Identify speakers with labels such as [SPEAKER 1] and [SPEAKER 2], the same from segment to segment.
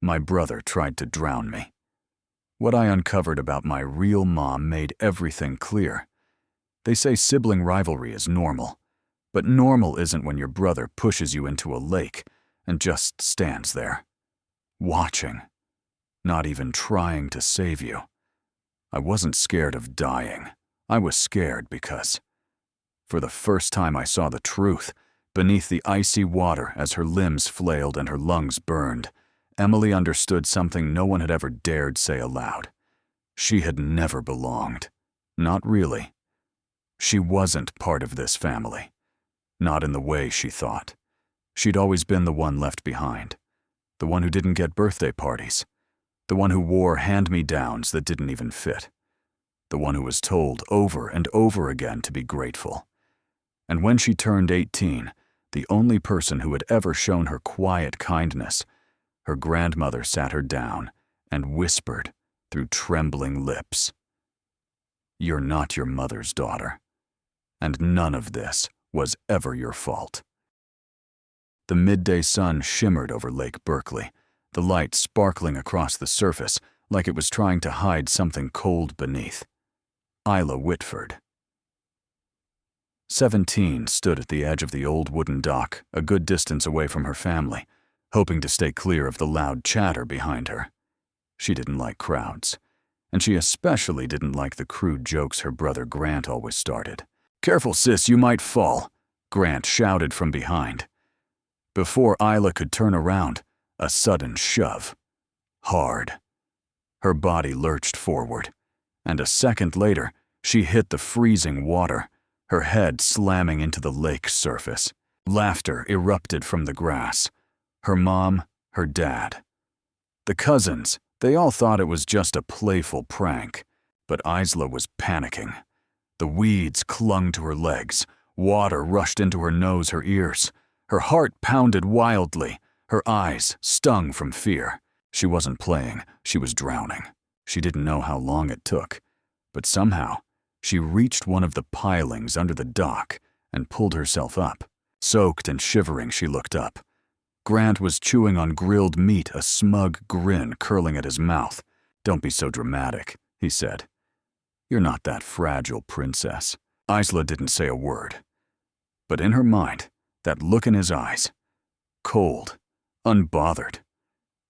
[SPEAKER 1] My brother tried to drown me. What I uncovered about my real mom made everything clear. They say sibling rivalry is normal, but normal isn't when your brother pushes you into a lake and just stands there, watching, not even trying to save you. I wasn't scared of dying. I was scared because, for the first time, I saw the truth. Beneath the icy water, as her limbs flailed and her lungs burned, Emily understood something no one had ever dared say aloud. She had never belonged. Not really. She wasn't part of this family. Not in the way she thought. She'd always been the one left behind. The one who didn't get birthday parties. The one who wore hand-me-downs that didn't even fit. The one who was told over and over again to be grateful. And when she turned 18, the only person who had ever shown her quiet kindness, her grandmother sat her down and whispered through trembling lips, "You're not your mother's daughter, and none of this was ever your fault." The midday sun shimmered over Lake Berkeley, the light sparkling across the surface like it was trying to hide something cold beneath. Isla Whitford. 17 stood at the edge of the old wooden dock, a good distance away from her family, hoping to stay clear of the loud chatter behind her. She didn't like crowds, and she especially didn't like the crude jokes her brother Grant always started. "Careful, sis, you might fall," Grant shouted from behind. Before Isla could turn around, a sudden shove. Hard. Her body lurched forward, and a second later, she hit the freezing water, her head slamming into the lake's surface. Laughter erupted from the grass. Her mom, her dad. The cousins, they all thought it was just a playful prank, but Isla was panicking. The weeds clung to her legs, water rushed into her nose, her ears. Her heart pounded wildly, her eyes stung from fear. She wasn't playing, she was drowning. She didn't know how long it took, but somehow, she reached one of the pilings under the dock and pulled herself up. Soaked and shivering, she looked up. Grant was chewing on grilled meat, a smug grin curling at his mouth. "Don't be so dramatic," he said. "You're not that fragile, princess." Isla didn't say a word. But in her mind, that look in his eyes, cold, unbothered,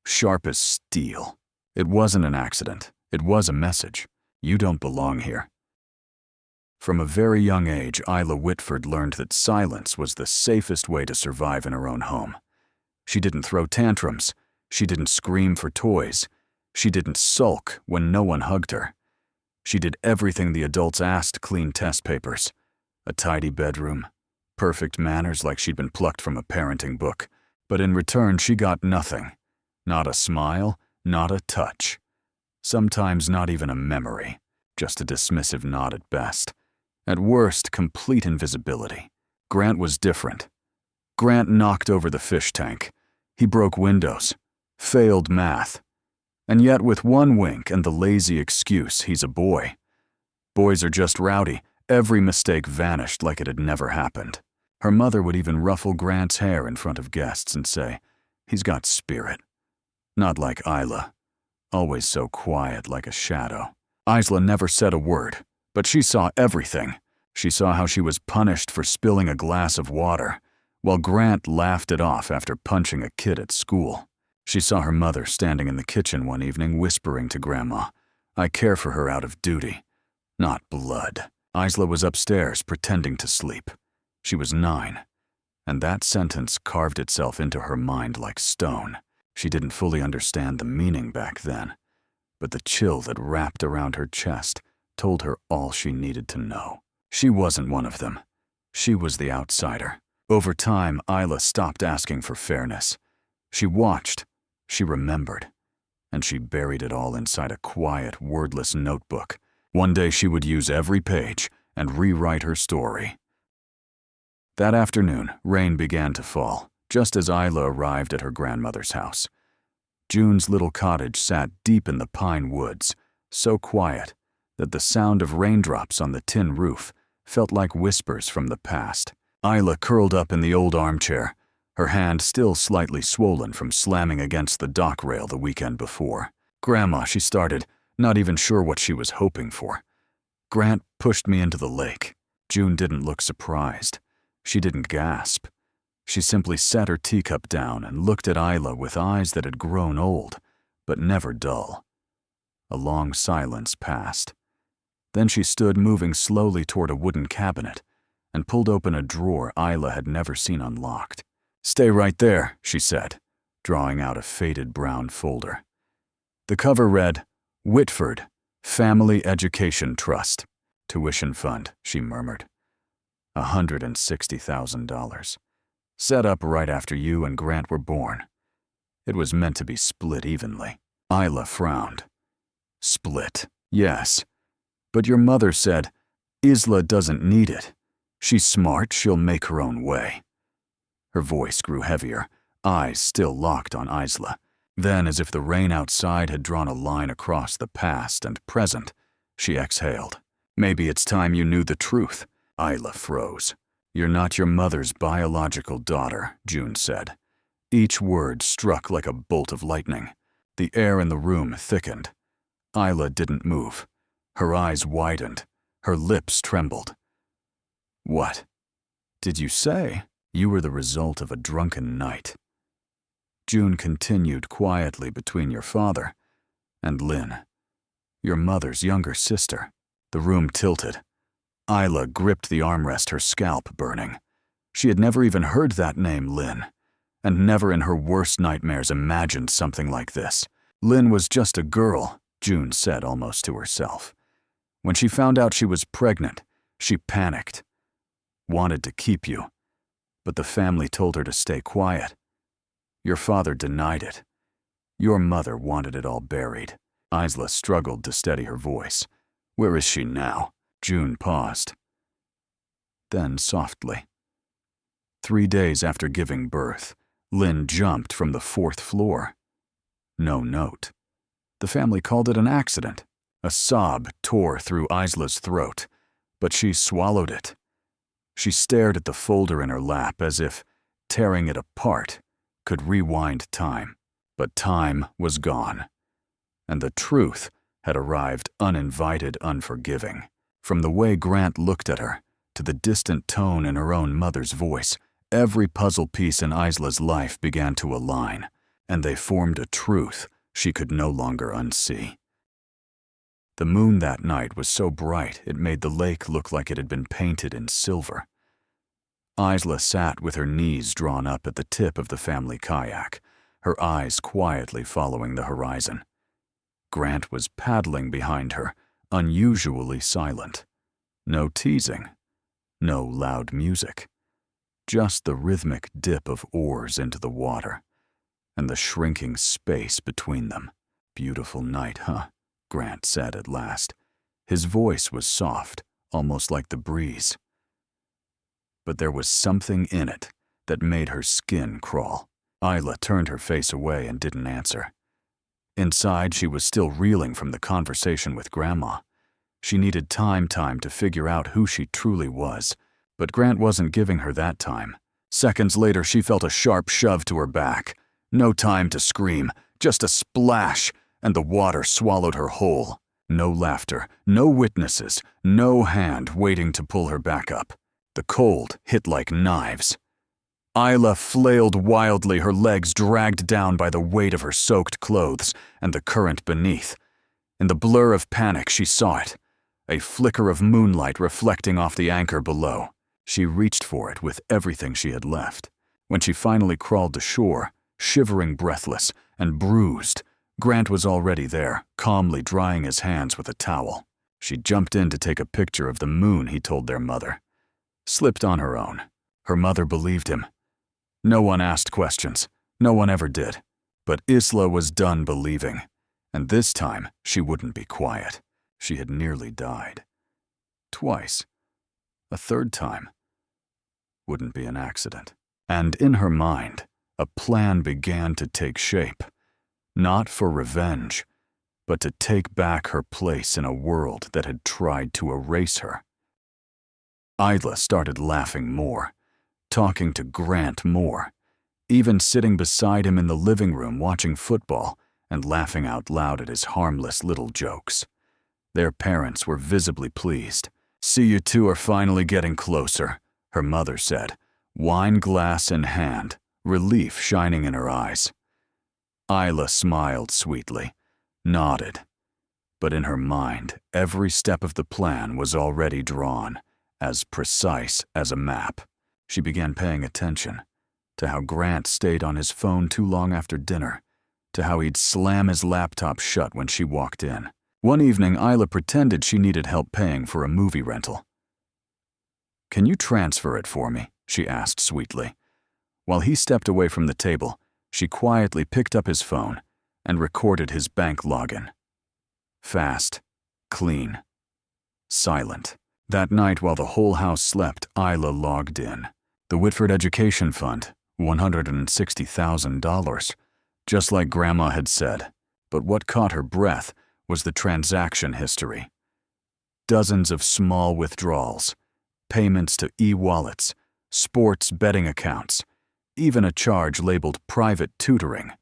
[SPEAKER 1] sharp as steel. It wasn't an accident. It was a message. You don't belong here. From a very young age, Isla Whitford learned that silence was the safest way to survive in her own home. She didn't throw tantrums. She didn't scream for toys. She didn't sulk when no one hugged her. She did everything the adults asked: clean test papers, a tidy bedroom, perfect manners like she'd been plucked from a parenting book. But in return, she got nothing. Not a smile, not a touch. Sometimes not even a memory, just a dismissive nod at best. At worst, complete invisibility. Grant was different. Grant knocked over the fish tank. He broke windows, failed math. And yet with one wink and the lazy excuse, he's a boy. Boys are just rowdy. Every mistake vanished like it had never happened. Her mother would even ruffle Grant's hair in front of guests and say, "He's got spirit." Not like Isla, always so quiet like a shadow. Isla never said a word, but she saw everything. She saw how she was punished for spilling a glass of water, while Grant laughed it off after punching a kid at school. She saw her mother standing in the kitchen one evening whispering to Grandma, "I care for her out of duty, not blood." Isla was upstairs pretending to sleep. She was 9, and that sentence carved itself into her mind like stone. She didn't fully understand the meaning back then, but the chill that wrapped around her chest told her all she needed to know. She wasn't one of them. She was the outsider. Over time, Isla stopped asking for fairness. She watched, she remembered, and she buried it all inside a quiet, wordless notebook. One day she would use every page and rewrite her story. That afternoon, rain began to fall, just as Isla arrived at her grandmother's house. June's little cottage sat deep in the pine woods, so quiet that the sound of raindrops on the tin roof felt like whispers from the past. Isla curled up in the old armchair, her hand still slightly swollen from slamming against the dock rail the weekend before. "Grandma," she started, not even sure what she was hoping for. "Grant pushed me into the lake." June didn't look surprised. She didn't gasp. She simply set her teacup down and looked at Isla with eyes that had grown old, but never dull. A long silence passed. Then she stood moving slowly toward a wooden cabinet and pulled open a drawer Isla had never seen unlocked. "Stay right there," she said, drawing out a faded brown folder. The cover read, "Whitford, Family Education Trust, Tuition Fund," she murmured. $160,000. Set up right after you and Grant were born. It was meant to be split evenly. Isla frowned. "Split, yes. But your mother said, Isla doesn't need it. She's smart, she'll make her own way." Her voice grew heavier, eyes still locked on Isla. Then, as if the rain outside had drawn a line across the past and present, she exhaled. "Maybe it's time you knew the truth." Isla froze. "You're not your mother's biological daughter," June said. Each word struck like a bolt of lightning. The air in the room thickened. Isla didn't move. Her eyes widened. Her lips trembled. "What did you say?" "You were the result of a drunken night." June continued quietly, "Between your father and Lynn, your mother's younger sister." The room tilted. Isla gripped the armrest, her scalp burning. She had never even heard that name, Lynn, and never in her worst nightmares imagined something like this. "Lynn was just a girl," June said almost to herself. "When she found out she was pregnant, she panicked. Wanted to keep you, but the family told her to stay quiet. Your father denied it. Your mother wanted it all buried." Isla struggled to steady her voice. "Where is she now?" June paused. Then softly. 3 days after giving birth, Lynn jumped from the 4th floor. No note. The family called it an accident. A sob tore through Isla's throat, but she swallowed it. She stared at the folder in her lap as if tearing it apart could rewind time. But time was gone, and the truth had arrived uninvited, unforgiving. From the way Grant looked at her, to the distant tone in her own mother's voice, every puzzle piece in Isla's life began to align, and they formed a truth she could no longer unsee. The moon that night was so bright it made the lake look like it had been painted in silver. Isla sat with her knees drawn up at the tip of the family kayak, her eyes quietly following the horizon. Grant was paddling behind her, unusually silent. No teasing, no loud music, just the rhythmic dip of oars into the water, and the shrinking space between them. "Beautiful night, huh?" Grant said at last. His voice was soft, almost like the breeze. But there was something in it that made her skin crawl. Isla turned her face away and didn't answer. Inside, she was still reeling from the conversation with Grandma. She needed time to figure out who she truly was, but Grant wasn't giving her that time. Seconds later, she felt a sharp shove to her back. No time to scream, just a splash, and the water swallowed her whole. No laughter, no witnesses, no hand waiting to pull her back up. The cold hit like knives. Isla flailed wildly, her legs dragged down by the weight of her soaked clothes and the current beneath. In the blur of panic, she saw it, a flicker of moonlight reflecting off the anchor below. She reached for it with everything she had left. When she finally crawled to shore, shivering, breathless, and bruised, Grant was already there, calmly drying his hands with a towel. She jumped in to take a picture of the moon he told their mother. Slipped on her own. Her mother believed him. No one asked questions. No one ever did. But Isla was done believing. And this time, she wouldn't be quiet. She had nearly died. Twice. A third time. Wouldn't be an accident. And in her mind, a plan began to take shape. Not for revenge, but to take back her place in a world that had tried to erase her. Isla started laughing more, talking to Grant more, even sitting beside him in the living room watching football and laughing out loud at his harmless little jokes. Their parents were visibly pleased. "See, you two are finally getting closer," her mother said, wine glass in hand, relief shining in her eyes. Isla smiled sweetly, nodded. But in her mind, every step of the plan was already drawn, as precise as a map. She began paying attention to how Grant stayed on his phone too long after dinner, to how he'd slam his laptop shut when she walked in. One evening, Isla pretended she needed help paying for a movie rental. "Can you transfer it for me?" she asked sweetly. While he stepped away from the table, she quietly picked up his phone and recorded his bank login. Fast, clean, silent. That night, while the whole house slept, Isla logged in. The Whitford Education Fund, $160,000, just like Grandma had said. But what caught her breath was the transaction history. Dozens of small withdrawals, payments to e-wallets, sports betting accounts, even a charge labeled private tutoring.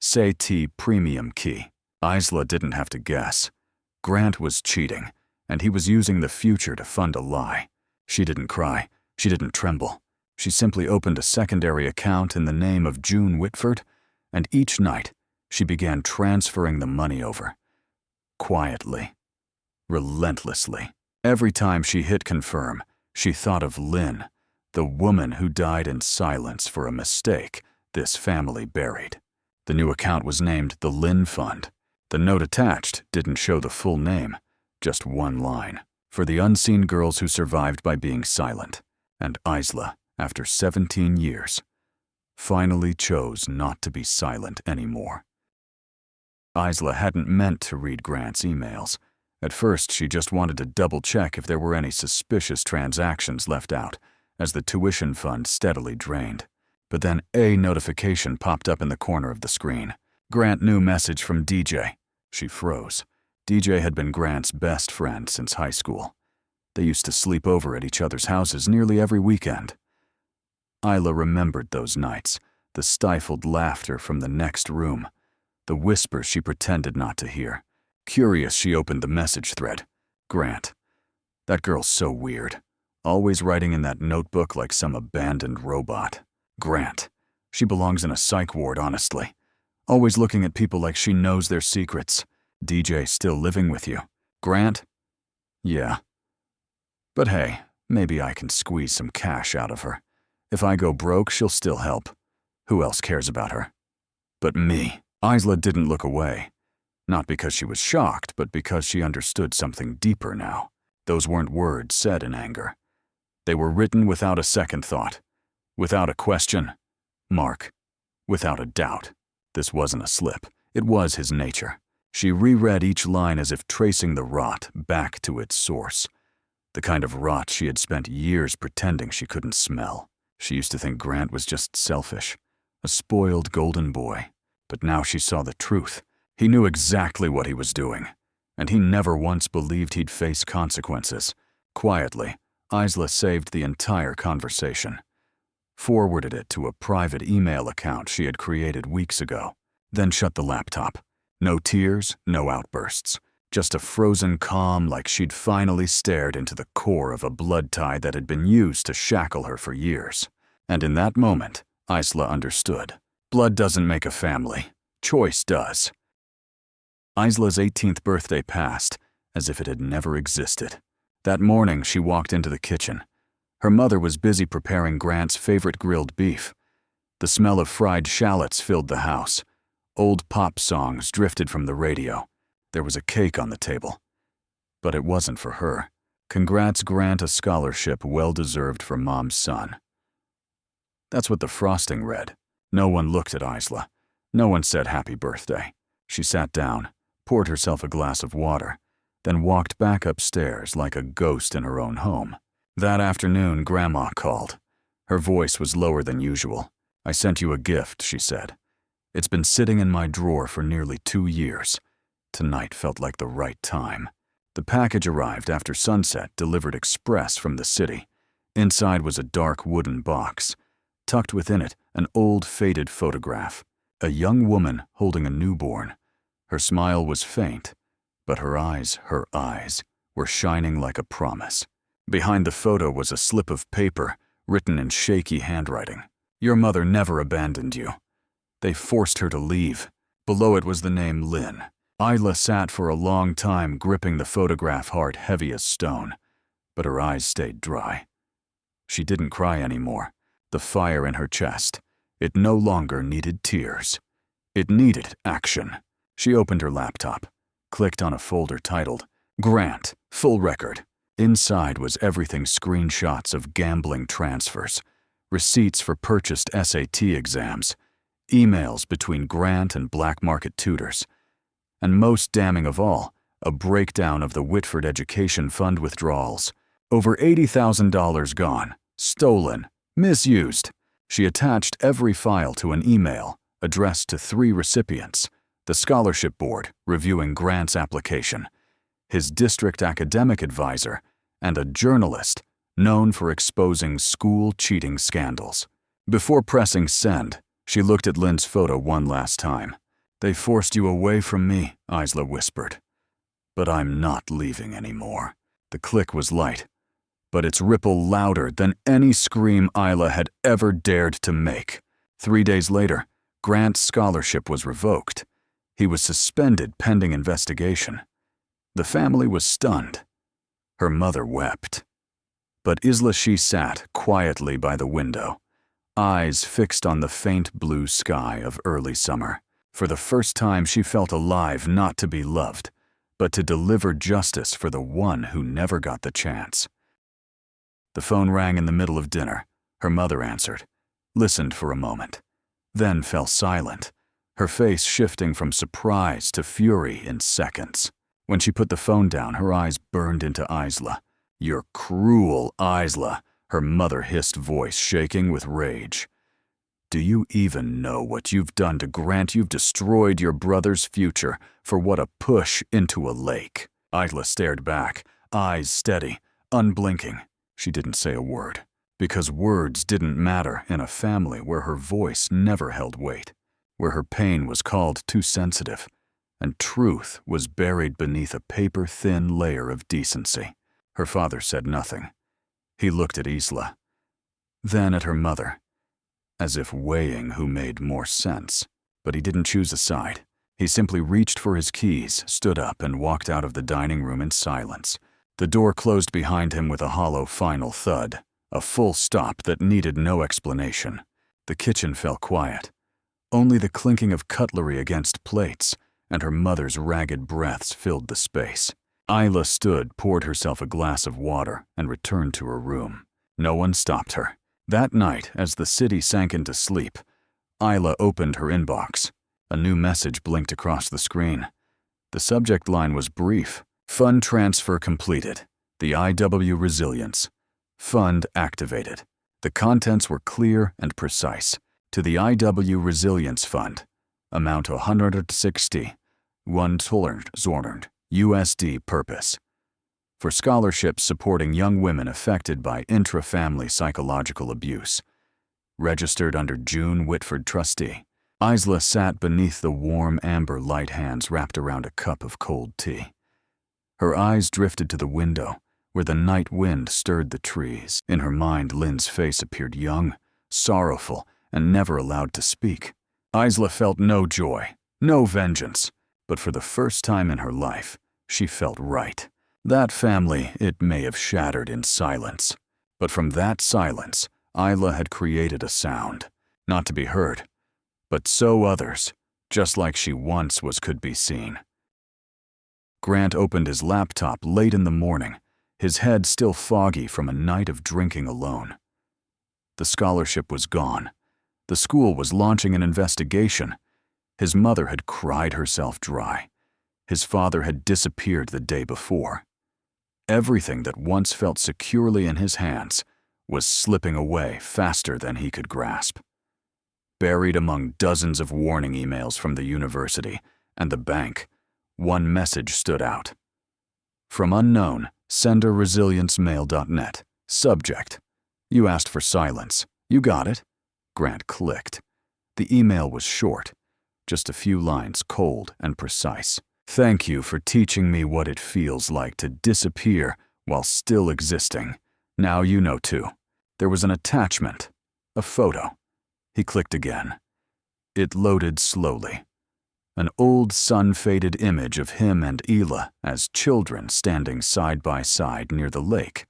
[SPEAKER 1] Say-T premium key. Isla didn't have to guess. Grant was cheating, and he was using the future to fund a lie. She didn't cry. She didn't tremble. She simply opened a secondary account in the name of June Whitford, and each night she began transferring the money over. Quietly, relentlessly. Every time she hit confirm, she thought of Lynn, the woman who died in silence for a mistake this family buried. The new account was named the Lynn Fund. The note attached didn't show the full name, just one line. For the unseen girls who survived by being silent. And Isla, after 17 years, finally chose not to be silent anymore. Isla hadn't meant to read Grant's emails. At first, she just wanted to double-check if there were any suspicious transactions left out, as the tuition fund steadily drained. But then a notification popped up in the corner of the screen. Grant new message from DJ. She froze. DJ had been Grant's best friend since high school. They used to sleep over at each other's houses nearly every weekend. Isla remembered those nights, the stifled laughter from the next room, the whispers she pretended not to hear. Curious, she opened the message thread. Grant. That girl's so weird. Always writing in that notebook like some abandoned robot. Grant. She belongs in a psych ward, honestly. Always looking at people like she knows their secrets. DJ still living with you. Grant? Yeah. But hey, maybe I can squeeze some cash out of her. If I go broke, she'll still help. Who else cares about her? But me. Isla didn't look away. Not because she was shocked, but because she understood something deeper now. Those weren't words said in anger. They were written without a second thought, without a question mark, without a doubt. This wasn't a slip. It was his nature. She reread each line as if tracing the rot back to its source. The kind of rot she had spent years pretending she couldn't smell. She used to think Grant was just selfish, a spoiled golden boy. But now she saw the truth. He knew exactly what he was doing, and he never once believed he'd face consequences. Quietly, Isla saved the entire conversation, forwarded it to a private email account she had created weeks ago, then shut the laptop. No tears, no outbursts, just a frozen calm like she'd finally stared into the core of a blood tie that had been used to shackle her for years. And in that moment, Isla understood. Blood doesn't make a family. Choice does. Isla's 18th birthday passed as if it had never existed. That morning, she walked into the kitchen. Her mother was busy preparing Grant's favorite grilled beef. The smell of fried shallots filled the house. Old pop songs drifted from the radio. There was a cake on the table. But it wasn't for her. Congrats, Grant, a scholarship well-deserved for Mom's son. That's what the frosting read. No one looked at Isla. No one said happy birthday. She sat down, poured herself a glass of water, then walked back upstairs like a ghost in her own home. That afternoon, Grandma called. Her voice was lower than usual. I sent you a gift, she said. It's been sitting in my drawer for nearly 2 years. Tonight felt like the right time. The package arrived after sunset, delivered express from the city. Inside was a dark wooden box. tucked within it an old faded photograph. A young woman holding a newborn. Her smile was faint, but her eyes, were shining like a promise. Behind the photo was a slip of paper, written in shaky handwriting. Your mother never abandoned you. They forced her to leave. Below it was the name Lynn. Isla sat for a long time gripping the photograph, heart heavy as stone, but her eyes stayed dry. She didn't cry anymore. The fire in her chest. It no longer needed tears. It needed action. She opened her laptop, clicked on a folder titled Grant, Full Record. Inside was everything: screenshots of gambling transfers, receipts for purchased SAT exams, emails between Grant and black market tutors, and most damning of all, a breakdown of the Whitford Education Fund withdrawals. Over $80,000 gone, stolen, misused. She attached every file to an email addressed to 3 recipients: the scholarship board reviewing Grant's application, his district academic advisor, and a journalist known for exposing school cheating scandals. Before pressing send, she looked at Lynn's photo one last time. They forced you away from me, Isla whispered. But I'm not leaving anymore. The click was light, but its ripple louder than any scream Isla had ever dared to make. 3 days later, Grant's scholarship was revoked. He was suspended pending investigation. The family was stunned. Her mother wept. But Isla, she sat quietly by the window, eyes fixed on the faint blue sky of early summer. For the first time, she felt alive, not to be loved, but to deliver justice for the one who never got the chance. The phone rang in the middle of dinner. Her mother answered, listened for a moment, then fell silent, her face shifting from surprise to fury in seconds. When she put the phone down, her eyes burned into Isla. You're cruel, Isla, her mother hissed, voice shaking with rage. Do you even know what you've done to Grant? You've destroyed your brother's future for what, a push into a lake. Isla stared back, eyes steady, unblinking. She didn't say a word, because words didn't matter in a family where her voice never held weight, where her pain was called too sensitive, and truth was buried beneath a paper-thin layer of decency. Her father said nothing. He looked at Isla, then at her mother, as if weighing who made more sense. But he didn't choose a side. He simply reached for his keys, stood up, and walked out of the dining room in silence. The door closed behind him with a hollow final thud, a full stop that needed no explanation. The kitchen fell quiet. Only the clinking of cutlery against plates and her mother's ragged breaths filled the space. Isla stood, poured herself a glass of water, and returned to her room. No one stopped her. That night, as the city sank into sleep, Isla opened her inbox. A new message blinked across the screen. The subject line was brief. Fund transfer completed. The IW Resilience. Fund activated. The contents were clear and precise. To the IW Resilience Fund. Amount $160. $1 USD purpose. For scholarships supporting young women affected by intra-family psychological abuse. Registered under June Whitford trustee. Isla sat beneath the warm amber light hands wrapped around a cup of cold tea. Her eyes drifted to the window, where the night wind stirred the trees. In her mind, Lynn's face appeared young, sorrowful, and never allowed to speak. Isla felt no joy, no vengeance, but for the first time in her life, she felt right. That family, it may have shattered in silence, but from that silence, Isla had created a sound, not to be heard, but so others, just like she once was, could be seen. Grant opened his laptop late in the morning, his head still foggy from a night of drinking alone. The scholarship was gone. The school was launching an investigation. His mother had cried herself dry. His father had disappeared the day before. Everything that once felt securely in his hands was slipping away faster than he could grasp. Buried among dozens of warning emails from the university and the bank, one message stood out. From unknown, sender resilience mail.net. Subject: You asked for silence. You got it. Grant clicked. The email was short, just a few lines, cold and precise. Thank you for teaching me what it feels like to disappear while still existing. Now you know too. There was an attachment, a photo. He clicked again. It loaded slowly. An old sun-faded image of him and Isla as children standing side by side near the lake.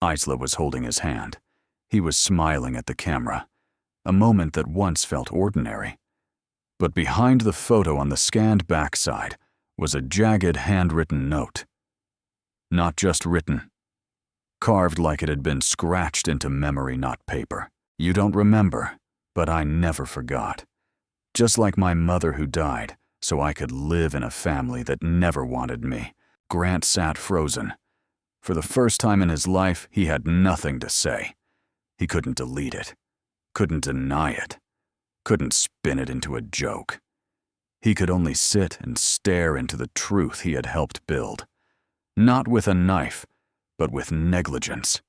[SPEAKER 1] Isla was holding his hand. He was smiling at the camera, a moment that once felt ordinary. But behind the photo on the scanned backside was a jagged handwritten note. Not just written, carved like it had been scratched into memory, not paper. You don't remember, but I never forgot. Just like my mother who died, so I could live in a family that never wanted me. Grant sat frozen. For the first time in his life, he had nothing to say. He couldn't delete it, couldn't deny it, couldn't spin it into a joke. He could only sit and stare into the truth he had helped build. Not with a knife, but with negligence.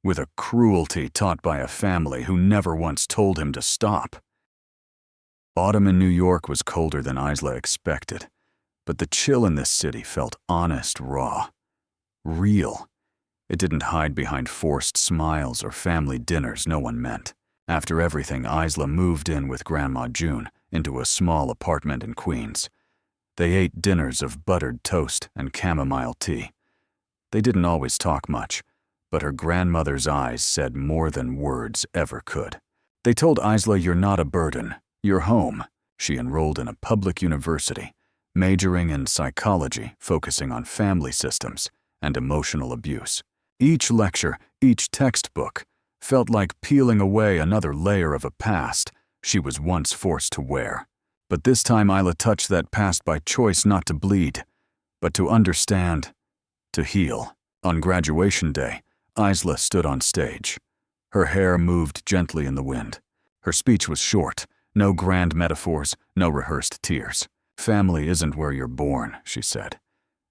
[SPEAKER 1] With a cruelty taught by a family who never once told him to stop. Autumn in New York was colder than Isla expected, but the chill in this city felt honest, raw, real. It didn't hide behind forced smiles or family dinners no one meant. After everything, Isla moved in with Grandma June into a small apartment in Queens. They ate dinners of buttered toast and chamomile tea. They didn't always talk much, but her grandmother's eyes said more than words ever could. They told Isla, "You're not a burden. You're home." She enrolled in a public university, majoring in psychology, focusing on family systems and emotional abuse. Each lecture, each textbook, felt like peeling away another layer of a past she was once forced to wear. But this time Isla touched that past by choice, not to bleed, but to understand, to heal. On graduation day, Isla stood on stage. Her hair moved gently in the wind. Her speech was short, no grand metaphors, no rehearsed tears. "Family isn't where you're born," she said.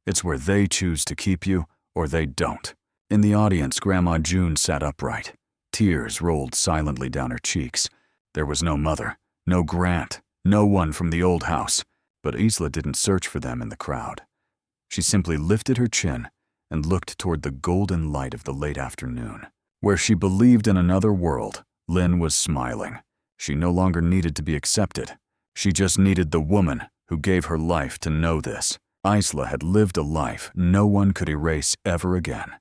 [SPEAKER 1] "It's where they choose to keep you or they don't." In the audience, Grandma June sat upright. Tears rolled silently down her cheeks. There was no mother, no Grant, no one from the old house, but Isla didn't search for them in the crowd. She simply lifted her chin and looked toward the golden light of the late afternoon. Where she believed in another world, Lynn was smiling. She no longer needed to be accepted. She just needed the woman who gave her life to know this. Isla had lived a life no one could erase ever again.